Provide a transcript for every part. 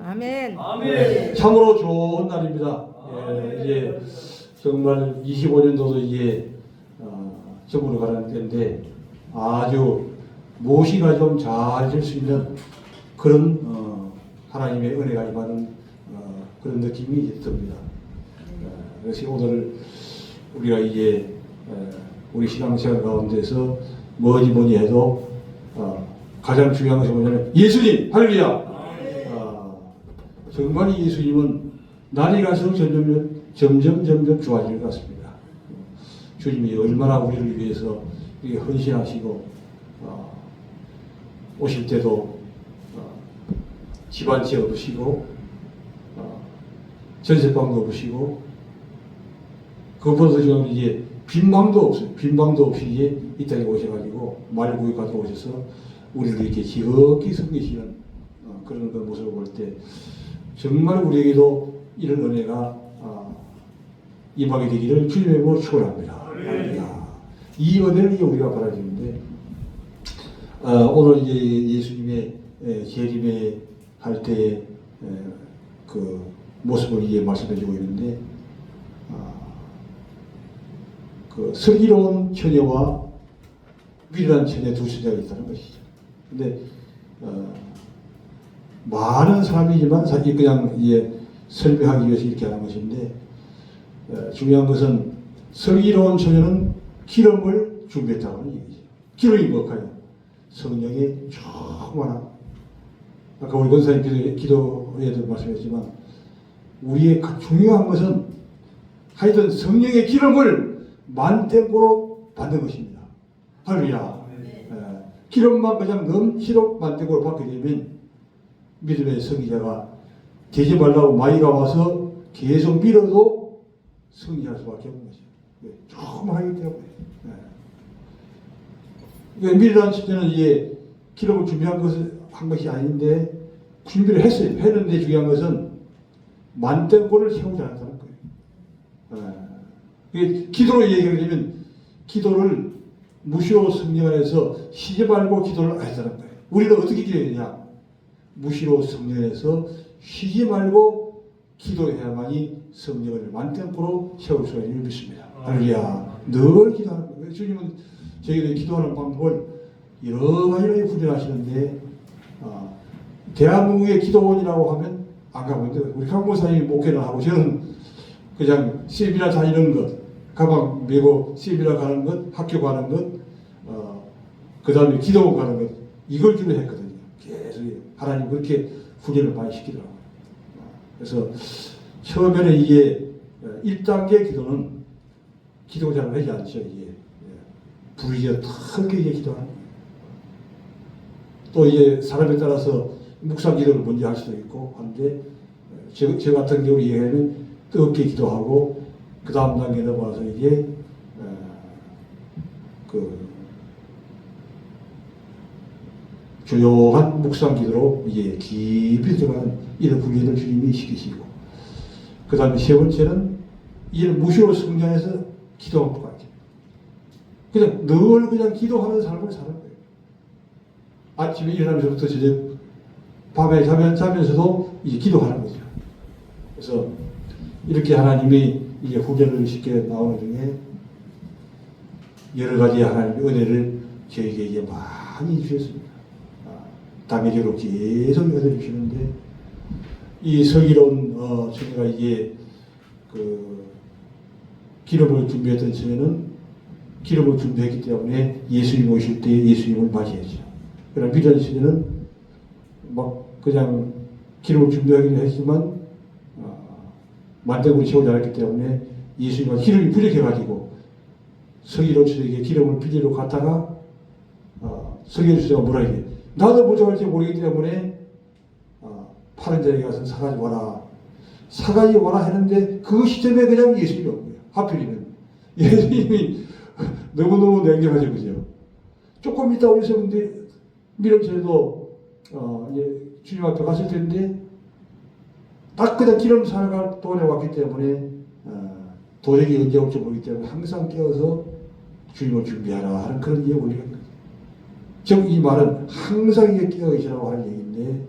아멘. 참으로 좋은 날입니다. 이제 정말 25년도도 이제 접으러 가는 때인데 아주 무엇이가 좀 잘 될 수 있는 그런 하나님의 은혜가 임하는 그런 느낌이 이제 듭니다. 그래서 오늘 우리가 이제 우리 신앙생활 가운데서 뭐니 해도 가장 중요한 것이 뭐냐면 예수님, 할렐루야. 정말 이 예수님은 날이 갈수록 점점 좋아질 것 같습니다. 주님이 얼마나 우리를 위해서 헌신하시고 오실 때도 집안채 얻으시고 전세방도 얻으시고 그것보다 지금 이제 빈방도 없어요. 빈방도 없이 이제 이 땅에 오셔가지고 말구에 가서 오셔서 우리를 이렇게 지극히 섬기시는 그런 그 모습을 볼 때 정말 우리에게도 이런 은혜가 임하게 되기를 주님의 이름으로 축원합니다. 이 은혜를 우리가 바라지는데 오늘 이제 예수님의 재림에 할 때의 그 모습을 이제 말씀해주고 있는데 그 슬기로운 처녀와 미련한 처녀 두 처녀가 있다는 것이죠. 근데 많은 사람이지만 사실 그냥 이제 설명하기 위해서 이렇게 하는 것인데 중요한 것은 슬기로운 처녀는 기름을 준비했다고 하는 얘기죠. 기름이 뭐까요? 성령의 충만한. 아까 우리 권사님 기도에도 말씀했지만 우리의 중요한 것은 하여튼 성령의 기름을 만탱고로 받는 것입니다. 할렐루야. 기름만 그냥 넘치도록 만탱고로 받게 되면 믿음의 성기자가 되지 말라고 마귀가 와서 계속 밀어도 성리할 수밖에 없는 거죠. 조금 하기 때문에. 미련한 처녀는 이제 기록을 준비한 한 것이 아닌데 준비를 했어요. 했는데 중요한 것은 만땅골을 채우지 않았다는 거예요. 기도로 얘기를 하면 기도를 무시로 성령 안에서 쉬지 말고 기도를 하였다는 거예요. 우리는 어떻게 기도해야 되냐? 무시로 성령 안에서 쉬지 말고 기도해야만이 성령을 만땅골로 채울 수가 있는 믿습니다. 할렐루야. 늘 기도하는 거예요. 주님은 저희들이 기도하는 방법을 여러 가지로 훈련하시는데 대한민국의 기도원이라고 하면 안 가보는데 우리 강목사님이 목회를 하고 저는 그냥 세미나 다니는 것, 가방 메고 세미나 가는 것, 학교 가는 것, 그 다음에 기도원 가는 것 이걸 주로 했거든요. 계속 하나님 그렇게 훈련을 많이 시키더라고요. 그래서 처음에는 이게 1단계 기도는 기도 잘 하지 않죠. 이게 부르짖어 턱게 이제 기도하는 거예요. 또 이제 사람에 따라서 묵상 기도를 먼저 할 수도 있고 한데 저 같은 경우 얘기하면 뜨겁게 기도하고 그 다음 단계 넘어와서 이제 그 조용한 묵상 기도로 이제 깊이 들어가는 이런 훈련을 주님이 시키시고 그 다음에 세 번째는 이런 무시로 성장해서 기도하는 것 같아요. 그냥 늘 그냥 기도하는 삶을 사는 거예요. 아침에 일어나면서부터 저녁 밤에 자면서도 이제 기도하는 거죠. 그래서 이렇게 하나님이 이제 훈련을 시켜 나오는 중에 여러 가지 하나님의 은혜를 저에게 이제 많이 주셨습니다. 단계적으로 계속 은혜를 주시는데 이 슬기로운 처녀가 이제 그 기름을 준비했던 처녀는 기름을 준비했기 때문에 예수님 오실 때 예수님을 맞이했죠. 그러나 미련한 처녀는 막 그냥 기름을 준비하기는 했지만 만땅으로 채우지 않았기 때문에 예수님과 기름이 부족해가지고 슬기로운 처녀에게 기름을 빌리러 갔다가 슬기로운 처녀가 뭐라 해요? 나도 부족할지 모르기 때문에 파는 자에게 가서 사가지 와라. 사가지 와라 했는데 그 시점에 그냥 예수님이 온 거예요. 하필이면. 예수님이 너무너무 냉정하죠. 그죠? 조금 있다 오셨는데 미련처녀도 주님 앞에 갔을 텐데 딱 그냥 기름 사가 돈에 왔기 때문에 도적이 언제 올지 모르기 때문에 항상 깨어서 주님을 준비하라 하는 그런 게 원리가 있는 거죠. 즉 이 말은 항상 깨어 계시라고 하는 얘기인데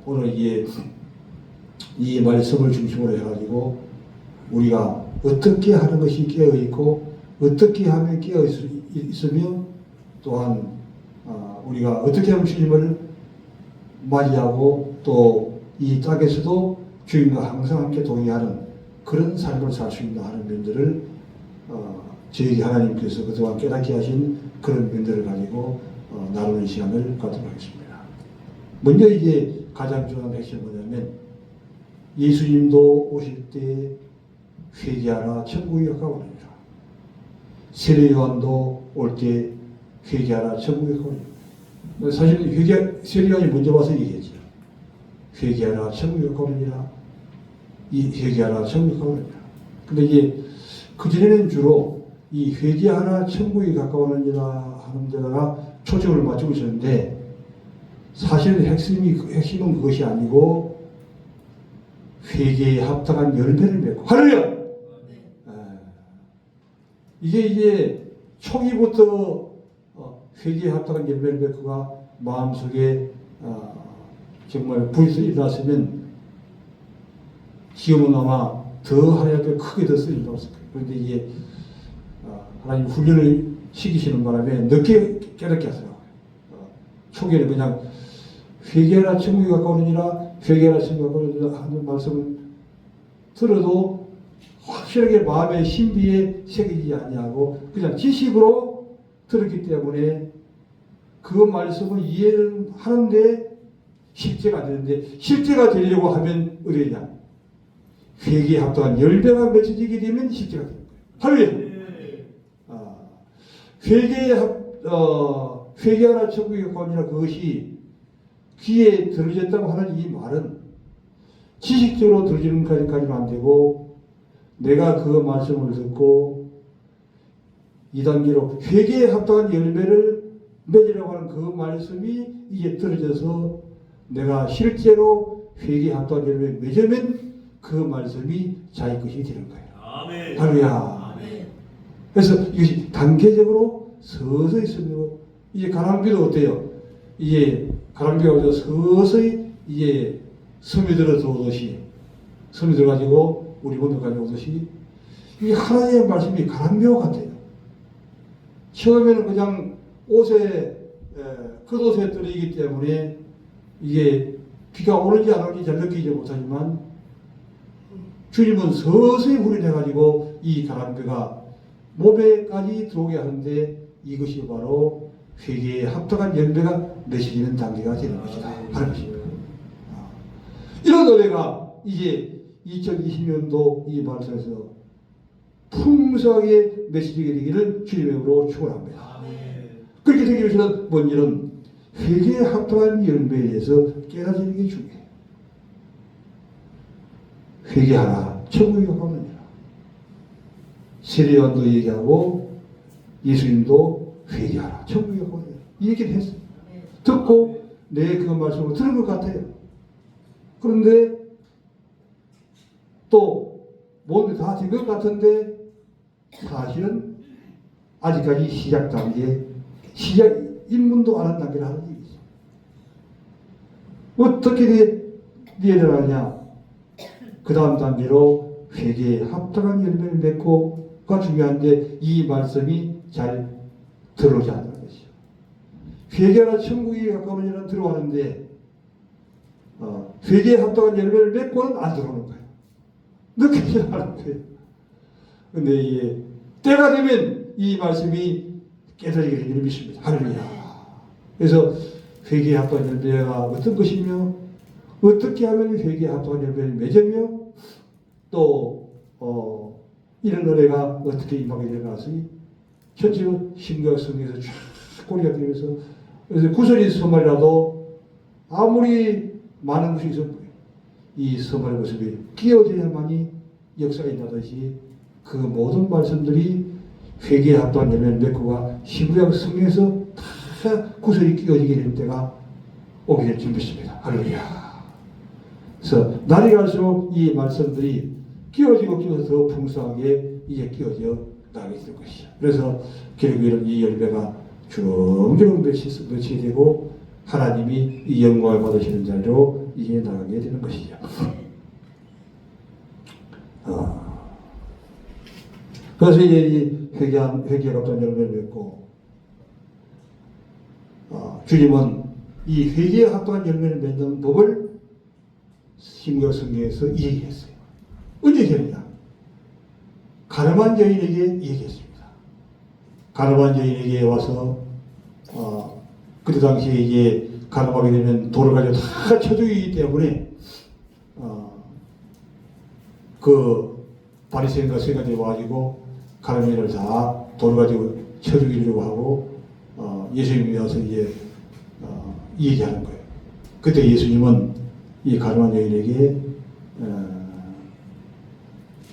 오늘 이 말씀을 중심으로 해가지고 우리가 어떻게 하는 것이 깨어있고 어떻게 하면 깨어있으며 또한 우리가 어떻게 하면 주님을 맞이하고 또 이 땅에서도 주님과 항상 함께 동행하는 그런 삶을 살 수 있는 하는 면들을 저에게 하나님께서 그동안 깨닫게 하신 그런 면들을 가지고 나누는 시간을 갖도록 하겠습니다. 먼저 이제 가장 중요한 핵심은 뭐냐면 예수님도 오실 때 회개하라 천국이 가까우니라. 세례 요한도 올 때 회개하라 천국이 가까우니라. 사실은 세례 요한이 먼저 와서 얘기했죠. 회개하라 천국이 가까우니라. 회개하라 천국이 가까우니라. 근데 이게 그전에는 주로 이 회개하라 천국이 가까우니라 하는 데다가 초점을 맞추고 있었는데 사실은 핵심은 그것이 아니고 회개에 합당한 열매를 맺고 할렐루야! 이게 초기부터 회개에 합당한 열매를 맺고가 마음속에 정말 불에서 일어났으면 지금은 아마 더 하나님께 크게 더 쓰인다고 생각해요. 그런데 이게 하나님 훈련을 시키시는 바람에 늦게 깨닫게 하더라고요. 초기에는 그냥 회개하라 천국이 가까우니라 회개하라 천국이 가까우니라 하는 말씀을 들어도 확실하게 마음의 신비에 새기지 아니하고 그냥 지식으로 들었기 때문에 그 말씀을 이해를 하는데 실제가 되는데 실제가 되려고 하면 어디냐? 회개에 합당한 열매가 맺혀지게 되면 실제가 되는 거예요. 할렐루야! 회개하라 천국이 가까우니라 그것이 귀에 들어졌다고 하는 이 말은 지식적으로 들어지는 까지는 안 되고 내가 그 말씀을 듣고 2단계로 회개에 합당한 열매를 맺으라고 하는 그 말씀이 이게 들어져서 내가 실제로 회개에 합당한 열매를 맺으면 그 말씀이 자기 것이 되는 거예요. 아멘. 할렐루야. 아멘. 그래서 이것이 단계적으로 서서히 스며 이제 가랑비도 어때요? 이제 가랑비가 오서 서서히 이제 스며들어 들어오듯이 스며들어가지고 우리 몸에까지 오듯이 이 하나님의 말씀이 가랑비와 같아요. 처음에는 그냥 겉옷에 떨어지기 때문에 이게 비가 오는지 안 오는지 잘 느끼지 못하지만 주님은 서서히 훈련해가지고 이 가랑비가 몸에까지 들어오게 하는데 이것이 바로 회개에 합당한 열매가 맺어지는 단계가 되는 것이다 하는 것입니다. 이런 노래가 이제 2020년도 이 말씀에서 풍성하게 맺어지게 되기를 주님의 이름으로 축원합니다. 그렇게 되기 위해서는 먼저는 회개에 합당한 열매에 대해서 깨닫는 게 중요해요. 회개하라 천국이 가까우니라. 세례 요한도 얘기하고 예수님도 회개하라 천국이 가까우니라 이 얘기를 했어요. 듣고 내 그 말씀을 들은 것 같아요. 그런데 또 뭔가 다 된 것 같은데 사실은 아직까지 시작 단계 입문도 안 한 단계를 하는 얘기죠. 어떻게 되어나가냐? 그 다음 단계로 회개에 합당한 열매를 맺고가 중요한데 이 말씀이 잘 들어오지 않는 것이죠. 회개하라 천국이 가까우니라 들어가는데 회개에 합당한 열매를 맺고는 안 들어오는 거예요. 늦게 하는 거예요. 근데 이게 때가 되면 이 말씀이 깨달아지게 되기를 믿습니다. 할렐루야. 그래서 회개에 합당한 열매가 어떤 것이며 어떻게 하면 회개에 합당한 열매를 맺으며 또 이런 은혜가 어떻게 임하게 되는지 전체 신구약 성경에서 쫙 꼬리가 되면서 그래서 구설이 서말이라도 아무리 많은 것이 있어도 이 서말의 모습이 끼어져야만이 역사가 있다듯이 그 모든 말씀들이 회개에 합당한 열매를 맺고가 신구약 성경에서 다 구설이 끼어지게 될 때가 오게 될 줄 믿습니다. 할렐루야. 그래서 날이 갈수록 이 말씀들이 끼어지고 끼어서 더 풍성하게 이제 끼어져 나가게 될 것이죠. 그래서 결국에는 이 열매가 주렁주렁 맺히게 되고 하나님이 이 영광을 받으시는 자리로 이해 나가게 되는 것이죠. 그래서 이제 이 회개가 어떤 열매를 맺고, 주님은 이 회개에 합당한 열매를 맺는 법을 신약 성경에서 얘기했어요. 언제 했느냐? 가늠한 여인에게 얘기했습니다. 가늠한 여인에게 와서 그때 당시에 이제 가늠하게 되면 돌을 가지고 다 쳐주기 때문에 그 바리새인과 서기관들이 와가지고 가늠인을 다 돌을 가지고 쳐주기려고 하고 예수님이 와서 이제 얘기하는 거예요. 그때 예수님은 이 가늠한 여인에게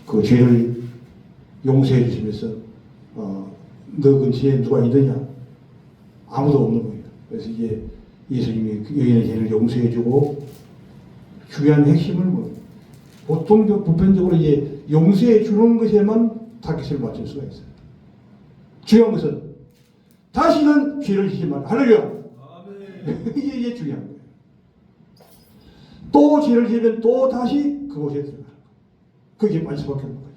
그 죄를 용서해 주시면서 너 근처에 누가 있느냐? 아무도 없는 거예요. 그래서 이제 예수님이 그 여인의 죄를 용서해 주고, 중요한 핵심은 뭐 보통 보편적으로 이제 용서해 주는 것에만 타깃을 맞출 수가 있어요. 중요한 것은 다시는 죄를 지지 말라. 할렐루야. 이게 중요한 거예요. 또 죄를 지으면 또 다시 그곳에 들어가는 거예요. 그게 빠질 수밖에 없는 거죠.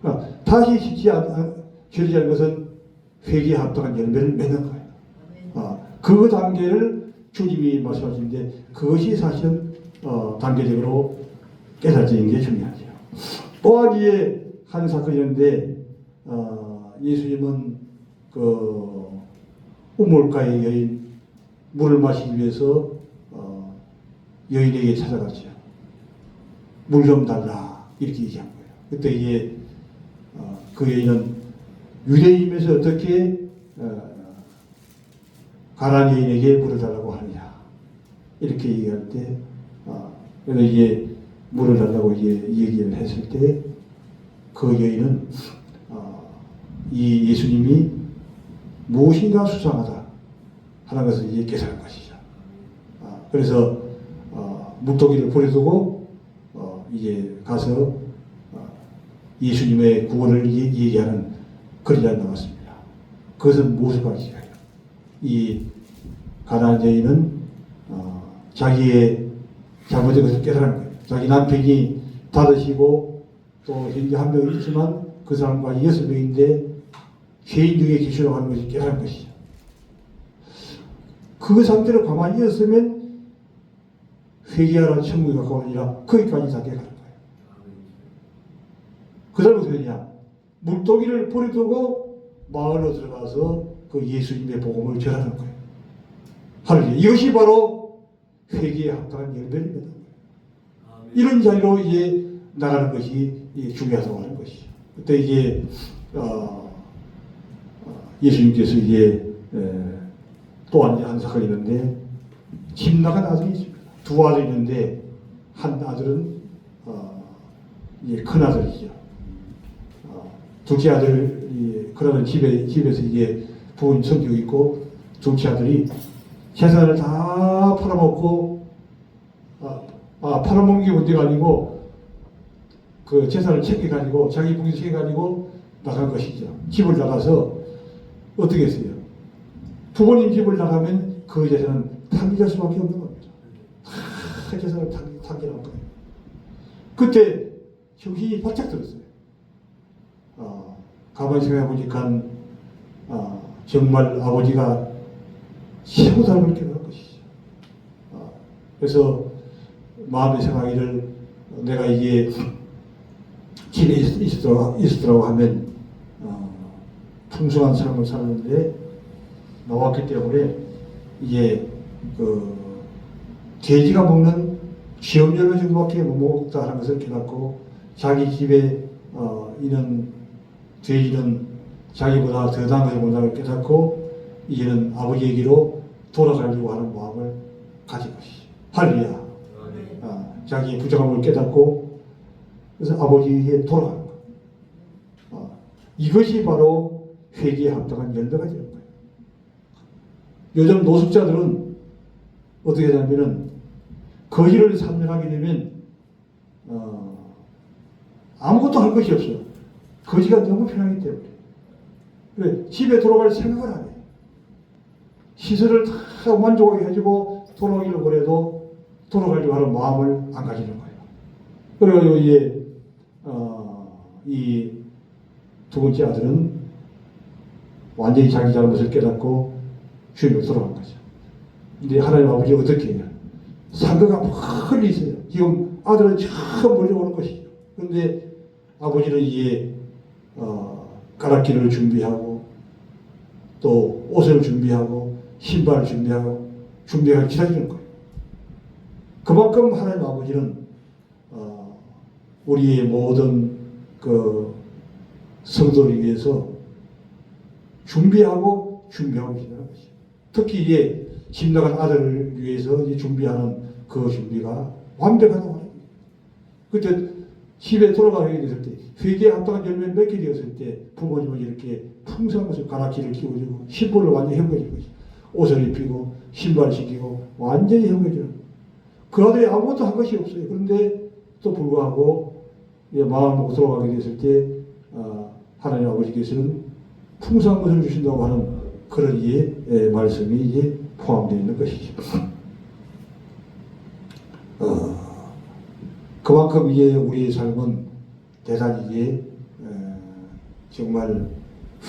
그러니까 다시 죄를 지는 것은 회개에 합당한 열매를 맺는 거예요. 그 단계를 주님이 말씀하시는데, 그것이 사실은 단계적으로 깨달아지는 게 중요하죠. 또한 이에 한 사건이 있는데, 예수님은 그 우물가의 여인, 물을 마시기 위해서 여인에게 찾아갔죠. 물 좀 달라, 이렇게 얘기한 거예요. 그때 이제 그 여인은 유대인이면서 어떻게 가난한 여인에게 물을 달라고 하느냐, 이렇게 얘기할 때, 그래서 이제 물을 달라고 이제 얘기를 했을 때, 그 여인은 이 예수님이 무엇인가 수상하다 하는 것을 이제 깨달은 것이죠. 그래서 물고기를 버려두고 이제 가서 예수님의 구원을 얘기하는 글이 나왔습니다. 그것은 무엇을 가르치나요? 이 가난한 여인은 자기의 잘못된 것을 깨달은 거예요. 자기 남편이 받으시고 또 현재 한 명 있지만 그 사람과 6명인데 죄인 중에 계시라고 하는 것이 깨달은 것이죠. 그 상태로 가만히 있었으면 회개하라 천국에 가까우니라, 거기까지 다 깨달은 거예요. 그 사람은 어떻게 되냐? 물고기를 버려두고 마을로 들어가서 그 예수님의 복음을 전하는 거예요. 할렐루야. 이것이 바로 회개에 합당한 열매를 맺는 거예요. 이런 자리로 이제 나가는 것이 중요하다고 하는 것이죠. 그때 이제 예수님께서 이제 또 한 사건이 있는데, 집 나간 아들이 있습니다. 두 아들이 있는데, 한 아들은 이제 큰 아들이죠. 둘째 아들, 그러면 집에서 이제 부모님 성격이 있고, 둘째 아들이 재산을 다 팔아먹고, 팔아먹는 게 문제가 아니고, 그 재산을 챙겨가지고, 자기 부귀 챙겨가지고 나간 것이죠. 집을 나가서 어떻게 했어요? 부모님 집을 나가면 그 재산은 탕기할 수밖에 없는 겁니다. 다 재산을 탕기한 거예요. 그때 정신이 바짝 들었어요. 가만히 생각해보니까 정말 아버지가 최고 사람을 깨달은 것이죠. 그래서 마음의 생각이를 내가 이게 집에 있었더라고 하면 풍성한 삶을 살았는데 나왔기 때문에 이제 그 돼지가 먹는 시험열로 정도밖에 못 먹었다 하는 것을 깨닫고, 자기 집에 있는 돼지는 자기보다 더 나은 것을 본다는 걸 깨닫고 이제는 아버지에게로 돌아가려고 하는 마음을 가진 것이죠. 할렐루야. 자기의 부족함을 깨닫고 그래서 아버지에게 돌아가는 거예요. 이것이 바로 회개에 합당한 열매가 되는 거예요. 요즘 노숙자들은 어떻게 되냐면은 거지를 3년 하게 되면 아무것도 할 것이 없어요. 거지가 너무 편하기 때문에. 그래, 집에 돌아갈 생각을 안 해요. 시설을 다 만족하게 해주고 돌아오기를 그래도 돌아가려고 하는 마음을 안 가지는 거예요. 그래가지고 이제 이 두 번째 아들은 완전히 자기 잘못을 깨닫고 주님으로 돌아간 거죠. 근데 하나님 아버지가 어떻게 해요? 상거가 멀리 있어요. 지금 아들은 저 멀리 오는 것이죠. 그런데 아버지는 이제 가락기를 준비하고 또 옷을 준비하고 신발을 준비하고 준비하고 기다리는 거예요. 그만큼 하나님 아버지는 우리의 모든 그 성도를 위해서 준비하고 계시다는 것이죠. 특히 이제 집 나간 아들을 위해서 이제 준비하는 그 준비가 완벽하다고 합니다. 그때 집에 돌아가게 됐을 때 회개에 합당한 열매 맺게 되었을 때 부모님은 이렇게 풍성한 것을 가락지를 끼워주고 신발을 완전히 헹궈주는 거죠. 옷을 입히고 신발을 신기고 완전히 헹궈주는 그 아들이 아무것도 한 것이 없어요. 그런데 또 불구하고 마음을 먹고 돌아가게 됐을 때 하나님 아버지께서는 풍성한 것을 주신다고 하는 그런 이제 말씀이 이제 포함되어 있는 것이죠. 그만큼 이제 우리의 삶은 대단히 이제 정말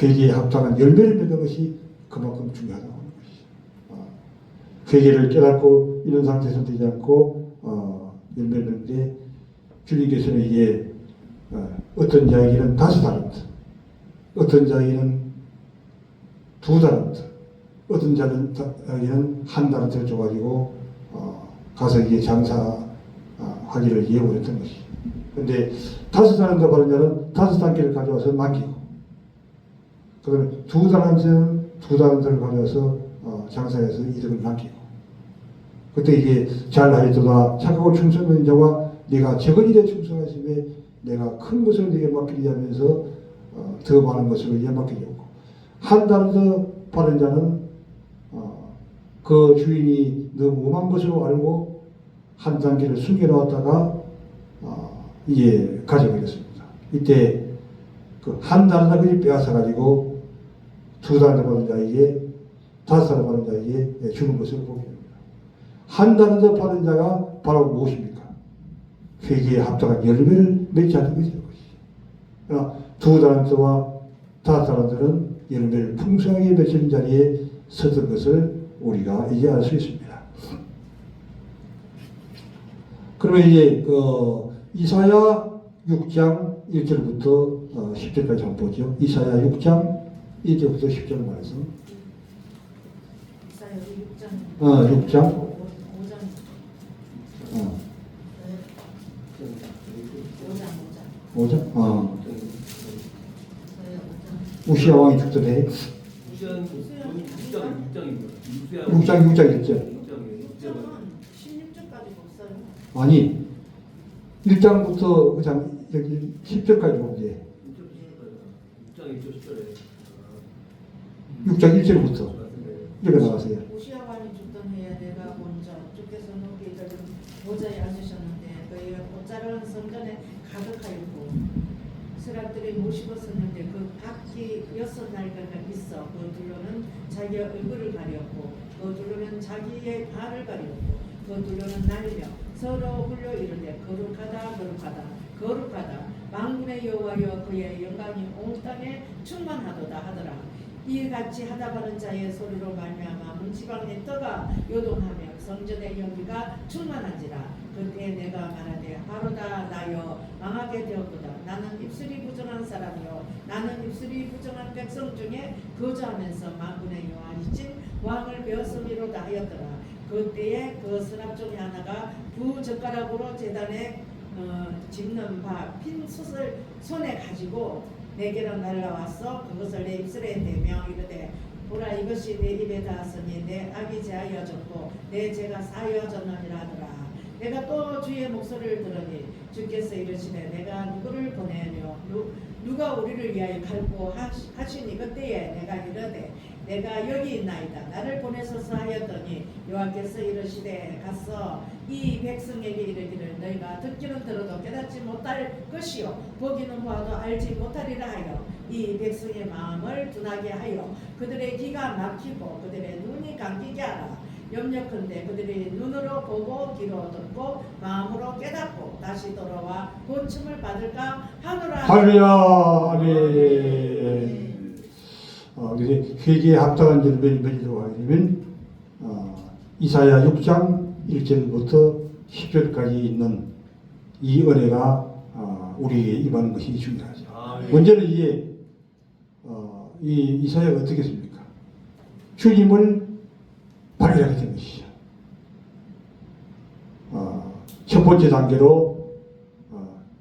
회개에 합당한 열매를 맺는 것이 그만큼 중요하다고 하는 것이죠. 회개를 깨닫고 이런 상태에서 되지 않고 열매를 맺는데 주님께서는 이제 어떤 자에게는 5달란트, 어떤 자에게는 2달란트, 어떤 자에게는 1달란트를 줘가지고 가서 이제 장사하기를 예고했던 것이죠. 근데 5달란트 받은 자는 5단계를 가져와서 맡기고, 그 다음에 2달란트를 가져와서 장사해서 이득을 남기고, 그때 이게 잘하였도다 착하고 충성된 자와 네가 적은 일에 충성하심에 내가 큰 것을 네게 맡기리 하면서 더 많은 것을 네게 맡기려고. 1달란트 받은 자는 그 주인이 너무 엄한 것으로 알고 1단계를 숨겨놓았다가 이제 가져오게 됐습니다. 이때 그 1달란트를 빼앗아가지고 2달란트 받은 자에게 5달란트 받은 자에게 주는 것을 보게 됩니다. 1달란트 받은 자가 바로 무엇입니까? 회개에 합당한 열매를 맺지 않는 것이죠. 그러나 2달란트와 5달란트는 열매를 풍성하게 맺히는 자리에 섰던 것을 우리가 이제 알 수 있습니다. 그러면 이제 이사야 6장 1절부터 10절까지 한번 보죠. 이사야 6장 1절부터 10절 말씀. 이사야 6장. 6장. 5장. 우시야 왕이 죽던 해. 6장 1절. 16절까지 없어요. 아니 1장부터 그냥 여기 10절까지 보면 돼. 6장 1절부터 이렇게 나가세요. 우시야 왕이 죽던 해에 내가 먼저 주께서 높이 이르는 보좌에 앉으셨는데 그의 옷자락은 성전에 가득하였고 스랍들이 모시고 섰는데 그 각기 6날개가 있어 그 둘로는 자기의 얼굴을 가렸고 그 둘로는 자기의 발을 가렸고 그 둘로는 날리며 서로 불려 이르되 거룩하다 거룩하다 거룩하다 만군의 여호와여 그의 영광이 온 땅에 충만하도다 하더라. 이같이 하다바는 자의 소리로 말미암아 문지방의 떠가 요동하며 성전의 연기가 충만한지라. 그때 내가 말하되 바로다 나여 망하게 되었도다. 나는 입술이 부정한 사람이요 나는 입술이 부정한 백성 중에 거주하면서 만군의 여호와이신 왕을 베었음이로다 하였더라. 그때에 그 서랍 중에 하나가 부젓가락으로 제단에 집는 바 핀 숯을 손에 가지고 내게로 날라와서 그것을 내 입술에 대며 이르되 보라 이것이 내 입에 닿았으니 내 악이 제하여졌고 내 죄가 사하여졌느니라 하더라. 내가 또 주의 목소리를 들으니 주께서 이르시되 내가 누구를 보내며 누가 우리를 위하여 갈고 하시니 그때에 내가 이르되 내가 여기 있나이다. 나를 보내소서 하였더니 여호와께서 이르시되 가서 이 백성에게 이르기를 너희가 듣기는 들어도 깨닫지 못할 것이요 보기는 보아도 알지 못하리라 하여 이 백성의 마음을 둔하게 하여 그들의 귀가 막히고 그들의 눈이 감기게 하라. 염려컨대 그들이 눈으로 보고 귀로 듣고 마음으로 깨닫고 다시 돌아와 고침을 받을까 하노라. 할렐루야. 아멘. 그래서 회개에 합당한 열매를 맺으려고 하게 되면 이사야 6장 1절부터 10절까지 있는 이 은혜가 우리에게 임하는 것이 중요하죠. 먼저는 이 이사야가 어떻게 했습니까? 주님을 발견하게 된 것이죠. 첫 번째 단계로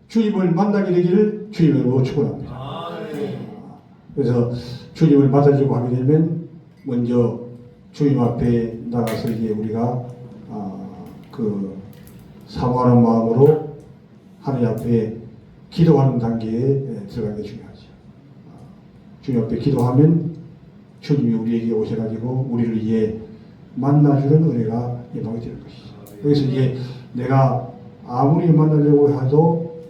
주님을 만나게 되기를 주님으로 축원합니다. 그래서 주님을 만나려고 하게 되면 먼저 주님 앞에 나가서 이제 우리가 그 사모하는 마음으로 하나님 앞에 기도하는 단계에 들어가는 게 중요하죠. 주님 앞에 기도하면 주님이 우리에게 오셔가지고 우리를 이제 만나주는 은혜가 임하게 되는 것이죠. 그래서 이제 내가 아무리 만나려고 해도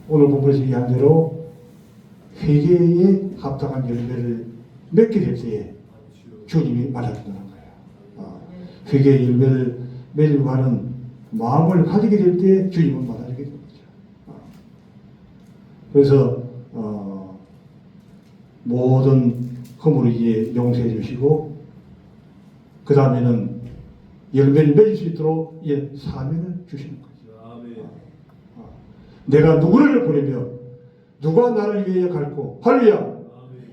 오늘 본문에서 얘기한 대로 회개에 합당한 열매를 맺게 될 때에 주님이 만나준다는 거예요. 회개의 열매를 맺으려고 하는 마음을 가지게 될 때 주님은 만나주게 됩니다. 그래서 모든 허물을 이제 용서해 주시고 그 다음에는 열매를 맺을 수 있도록 이제 사명을 주시는 거죠. 내가 누구를 보내며 누가 나를 위해 갈고 할렐루야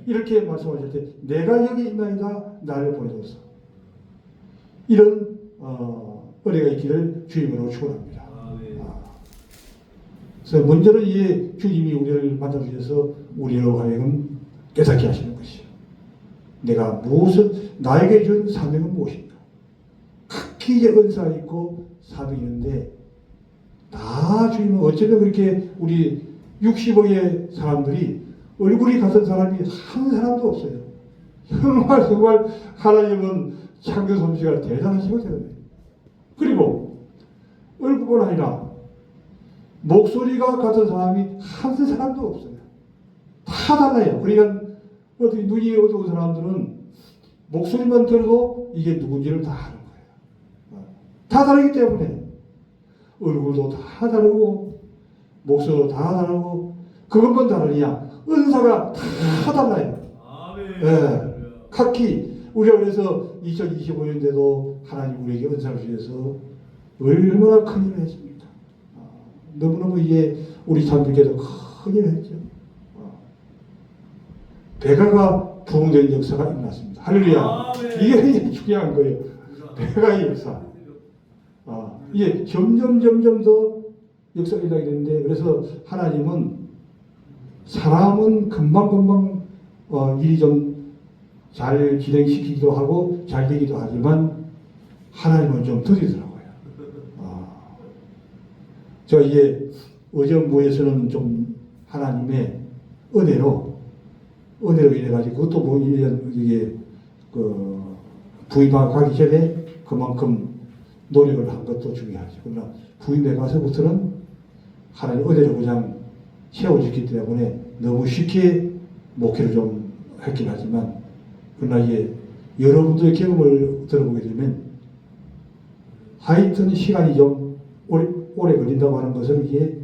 이렇게 말씀하실 때 내가 여기 있나이다 나를 보내소서 이런 은혜가 있기를 주님으로 축원합니다. 그래서 먼저는 이 주님이 우리를 만나주셔서 우리로 하여금 깨닫게 하시는 것이요. 내가 무엇을 나에게 준 사명은 무엇인가? 각기 이제 은사가 있고 사명이 있는데 다 주님은 어쩌면 그렇게 우리 60억의 사람들이 얼굴이 같은 사람이 한 사람도 없어요. 정말 하나님은 창조 솜씨가 대단하시고 대단해요. 그리고 얼굴뿐 아니라 목소리가 같은 사람이 한 사람도 없어요. 다 달라요. 그러니까 어떻게 눈이 어두운 사람들은 목소리만 들어도 이게 누군지를 다 아는 거예요. 다 다르기 때문에 얼굴도 다 다르고 목소리도 다 다르고 그것만 다르냐 은사가 다 달라요. 네. 각기 우리가 그래서 2025년대도 하나님 우리에게 은사를 주셔서 얼마나 큰 일을 했습니까? 너무너무 이게 우리 사람들께도 큰 일을 했죠. 배가가 부흥된 역사가 일어났습니다. 할렐루야. 이게 중요한 거예요. 배가의 역사. 이게 점점 더 역사가 일어나게 되는데 그래서 하나님은 사람은 금방 일이 좀 잘 진행시키기도 하고 잘 되기도 하지만 하나님은 좀 더디더라고요. 제가 이제 의정부에서는 좀 하나님의 은혜로 인해가지고 그것도 뭐 이게 그 부임하고 가기 전에 그만큼 노력을 한 것도 중요하죠. 그러나 부임에 가서부터는 하나님 은혜로 그냥 세워졌기 때문에 너무 쉽게 목회를 좀 했긴 하지만 그러나 이제 여러분들의 경험을 들어보게 되면 하여튼 시간이 좀 오래 걸린다고 하는 것을 이게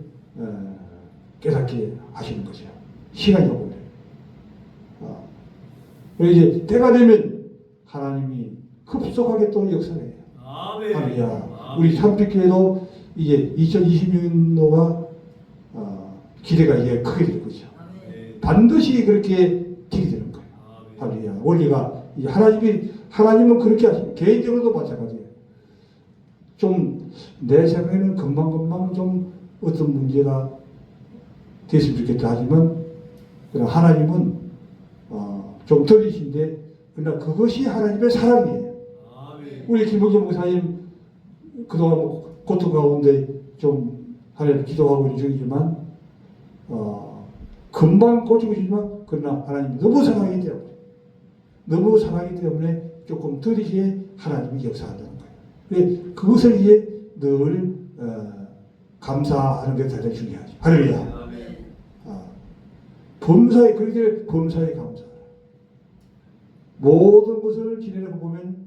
깨닫게 하시는 거죠. 시간이 오래 걸려요. 그래서 이제 때가 되면 하나님이 급속하게 또 역사를 해요. 할렐루야. 우리 참빛교회도 이제 2026년도가 기대가 이제 크게 될 거죠. 반드시 그렇게 되게 되는 거예요. 할렐루야. 원리가 이제 하나님은 그렇게 하십니다. 개인적으로도 마찬가지예요. 좀 내 생각에는 금방 좀 어떤 문제가 됐으면 좋겠다 하지만 그러나 하나님은 좀 더디신데 그러나 그것이 하나님의 사랑이에요. 우리 김봉재 목사님 그동안 고통 가운데 좀 하나님 기도하고 있는 중이지만 금방 고치고지만 그러나 하나님이 너무 사랑하기 때문에 조금 더디게 하나님이 역사한다는 거예요. 그것을 이제 늘 감사하는 게 대단히 중요하죠. 할렐루야. 범사에 그렇게 범사에 감사. 모든 것을 지내고 보면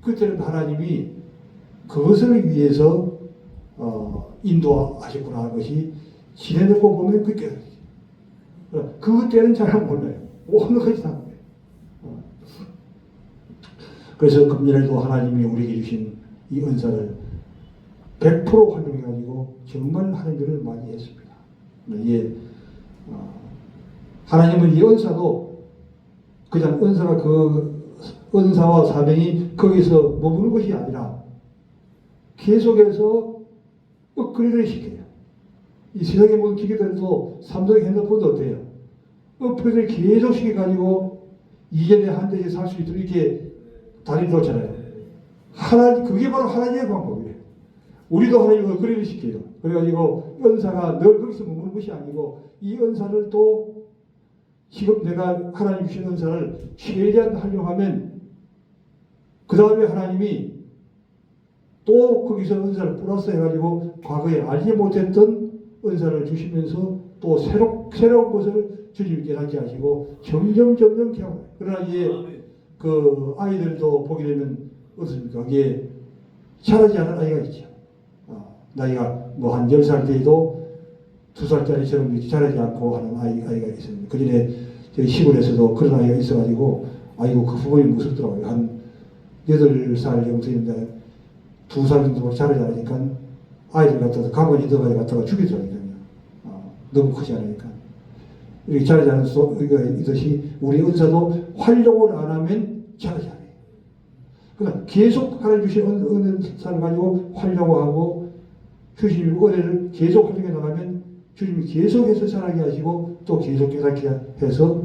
그때는 하나님이 그것을 위해서 인도하셨구나 하는 것이 지내놓고 보면 그게 그때는 잘 몰라요. 어느 것이 다 거예요. 그래서 금년에도 하나님이 우리에게 주신 이 은사를 100% 활용해가지고 정말 하는 일을 많이 했습니다. 예, 하나님은 이 은사도 그냥 은사가 은사와 사명이 거기서 머무는 것이 아니라 계속해서 업그레이드를 시켜요. 이 세상의 모든 기계들도 삼성 핸드폰도 어때요? 업그레이드를 계속 시켜가지고 이전에 한 대씩 살 수 있도록 이렇게 다리 놓잖아요. 그게 바로 하나님의 방법이에요. 우리도 하나님을 업그레이드 시켜요. 그래가지고 은사가 늘 거기서 머무는 것이 아니고 이 은사를 또 지금 내가 하나님 주신 은사를 최대한 활용하면 그 다음에 하나님이 또 거기서 은사를 플러스 해가지고 과거에 알지 못했던 은사를 주시면서 또 새로운 것을 주님이 깨닫게 하시고 점점 개어나요. 그러나 이게 그 아이들도 보게 되면 어떻습니까? 이게 자라지 않은 아이가 있죠. 나이가 뭐 한 10살 때에도 2살짜리처럼 이렇게 자라지 않고 하는 아이가 있습니다. 그 전에 저희 시골에서도 그런 아이가 있어가지고 아이고 그 부모님 무섭더라고요. 한 8살 정도 되는데 2살 정도 자라지 않으니까 아이들 갖다가 가만히 넣어가지고 갖다가 죽이더라고요. 너무 크지 않으니까. 이렇게 자라지 않은 소리가 있듯이 우리 은사도 활용을 안 하면 자라지 않아요. 그러니까 계속 하나님 주신 은사를 가지고 활용하고 주님의 은혜를 계속 활용해 나가면 주님이 계속해서 자라게 하시고 또 계속 깨닫게 해서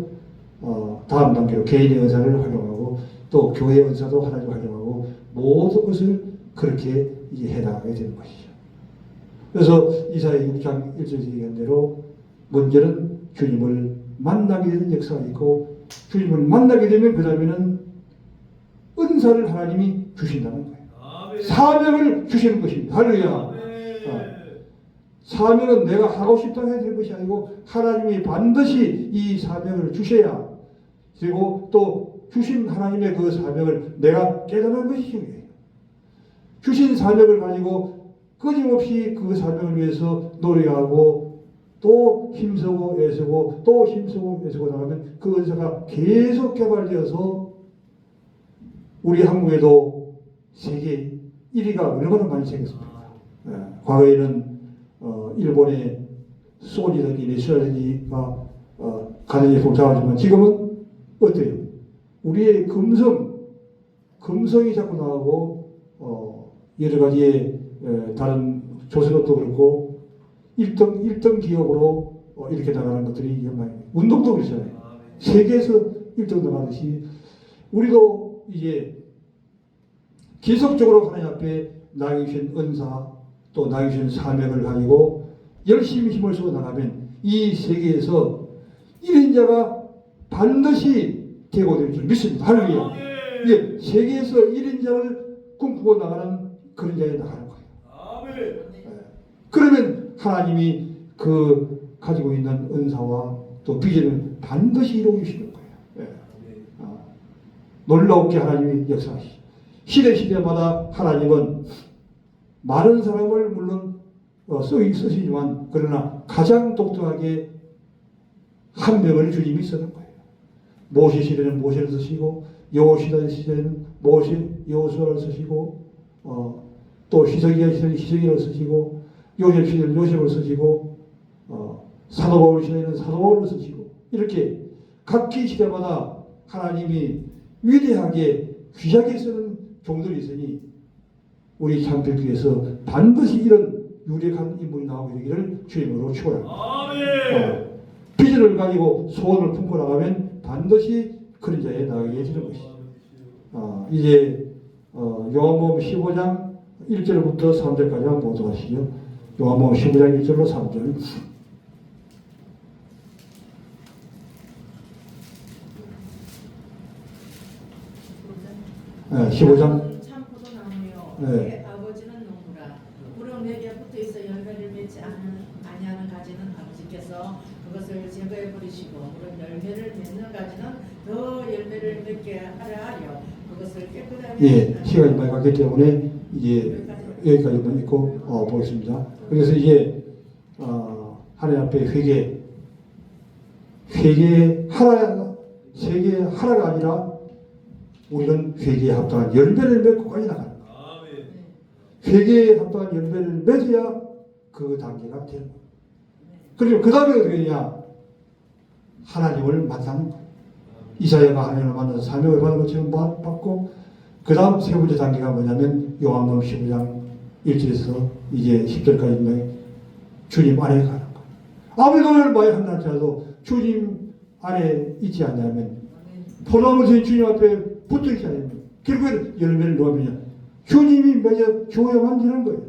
다음 단계로 개인의 은사를 활용하고 또 교회의 은사도 하나님 활용하고 모든 것을 그렇게 이제 해나가게 되는 것이죠. 그래서 이사야 6장 1절에 얘기한 대로 먼저는 주님을 만나게 되는 역사가 있고 주님을 만나게 되면 그 다음에는 은사를 하나님이 주신다는 거예요. 아멘. 사명을 주시는 것입니다. 할렐루야. 사명은 내가 하고 싶다고 해야 될 것이 아니고 하나님이 반드시 이 사명을 주셔야 그리고 또 주신 하나님의 그 사명을 내가 깨달은 것이 중요해요. 주신 사명을 가지고 끊임없이 그 사명을 위해서 노력하고 또 힘쓰고 애쓰고 또 힘쓰고 애쓰고 나가면 그 은사가 계속 개발되어서 우리 한국에도 세계 1위가 얼마나 많이 생겼습니까? 과거에는 일본의 소니든지 레스라든지가 가정제품을 잡아주면 지금은 어때요? 우리의 금성이 자꾸 나오고 여러 가지의 다른 조선업도 그렇고 1등 기업으로 이렇게 나가는 것들이 많이 운동도 그렇잖아요. 세계에서 1등 나가듯이 우리도 이제 계속적으로 하나님 앞에 나에게 주신 은사 또 나에게 주신 사명을 가지고 열심히 힘을 쏟아 나가면 이 세계에서 1인자가 반드시 되고 될 줄 믿습니다. 할렐루야. 예, 세계에서 1인자를 꿈꾸고 나가는 그런 자에 나가는 거예요. 그러면 하나님이 그 가지고 있는 은사와 또 비전을 반드시 이루어 주시는 거예요. 놀라웠게 하나님이 역사하시죠. 시대마다 하나님은 많은 사람을 물론 쓰시지만 그러나 가장 독특하게 한 명을 주님이 쓰는 거예요. 모세 시대는 모세를 쓰시고 여호수아 시대는 여호수아를 쓰시고 또 히스기야 시대는 히스기야를 쓰시고 요셉 시대는 요셉을 쓰시고 사도 바울 시대는 사도 바울을 쓰시고 이렇게 각기 시대마다 하나님이 위대하게 귀하게 쓰는 종들이 있으니 우리 참배교회에서 반드시 이런 유력한 인물이 나오게 되기를 주님으로 축원합니다. 비전을 가지고 소원을 품고 나가면 반드시 그런 자에 나가게 되는 것이죠. 이제 요한복음 15장 1절부터 3절까지 한번 보도록 하시죠. 요한복음 15장 1절로 3절. 15장. 참 포도나무요. 네. 내 아버지는 농부라. 무릇 내게 붙어 있어 열매를 맺지 아니하는 가지는 아버지께서 그것을 제거해 버리시고 무릇 열매를 맺는 가지는 더 열매를 맺게 하려 그것을 깨끗하게 예, 하시는 시간이 많이 갔기 때문에 이제 여기까지만 읽고 보겠습니다. 그래서 이제 하나님 앞에 회개 하나, 세계 하나가 아니라 우리는 회개에 합당한 열매를 맺고까지 나가는 거예요. 회개에 합당한 열매를 맺어야 그 단계가 되는 거예요. 그리고 그 다음에 어떻게 되냐? 하나님을 만나는 거예요. 이사야가 하나님을 만나서 사명을 받은 것처럼 받고, 그 다음 세 번째 단계가 뭐냐면 요한복음 15장 1절에서 이제 10절까지 주님 안에 가는 거예요. 아무리 노래를 많이 한다 할지라도 주님 안에 있지 않냐면, 포도나무에 주님 앞에 붙어 있지 않으면 결국에는 열매를 놓으면요, 주님이 맺어 줘야만 되는 거예요.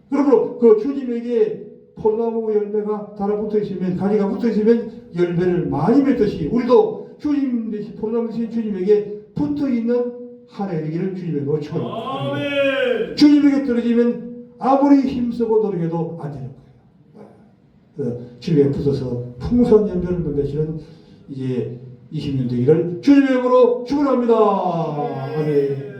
그러므로 그 주님에게 포도나무 열매가 달아붙어 있으면, 가지가 붙어 있으면 열매를 많이 맺듯이 우리도 주님 대신 포도나무 대신 주님에게 붙어 있는 한 해이기를 주님의 노처럼 주님에게 떨어지면 아무리 힘쓰고 노력해도 안 되는 거예요. 주님에 붙어서 풍성한 열매를 맺으시는 이제 20년 되기를 주님의 이름으로 축원합니다. 아멘.